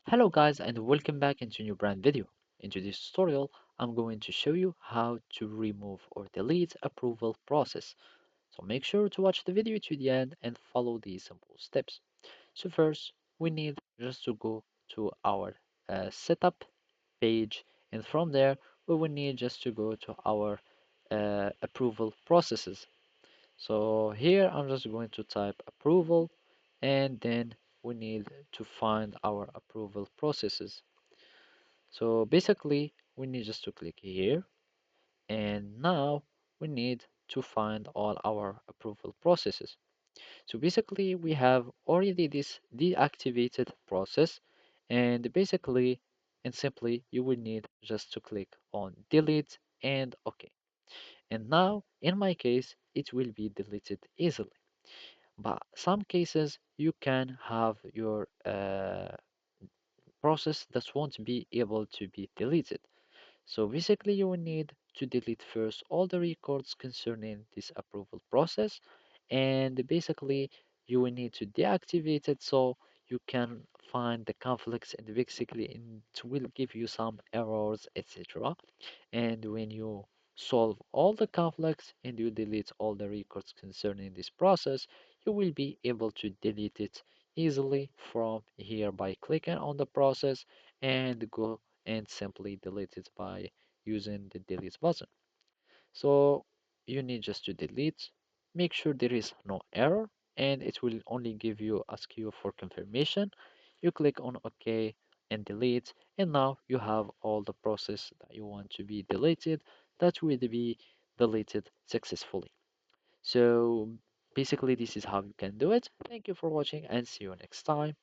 Hello guys and welcome back into a new brand video. In today's tutorial, I'm going to show you how to remove or delete approval process. So make sure to watch the video to the end and follow these simple steps. So first, we need just to go to our setup page, and from there, we will need just to go to our approval processes. So here I'm just going to type approval, and then we need to find our approval processes. So basically, we need just to click here, and now we need to find all our approval processes. So basically, we have already this deactivated process, and basically and simply, you will need just to click on delete and OK. And now, in my case, it will be deleted easily. But some cases, you can have your process that won't be able to be deleted. So basically, you will need to delete first all the records concerning this approval process, and basically, you will need to deactivate it so you can find the conflicts, and basically it will give you some errors, etc. And when you solve all the conflicts and you delete all the records concerning this process, you will be able to delete it easily from here by clicking on the process and go and simply delete it by using the delete button. So you need just to delete, make sure there is no error, and it will only ask you for confirmation. You click on OK and delete, and now you have all the process that you want to be deleted that will be deleted successfully. So basically, this is how you can do it. Thank you for watching and see you next time.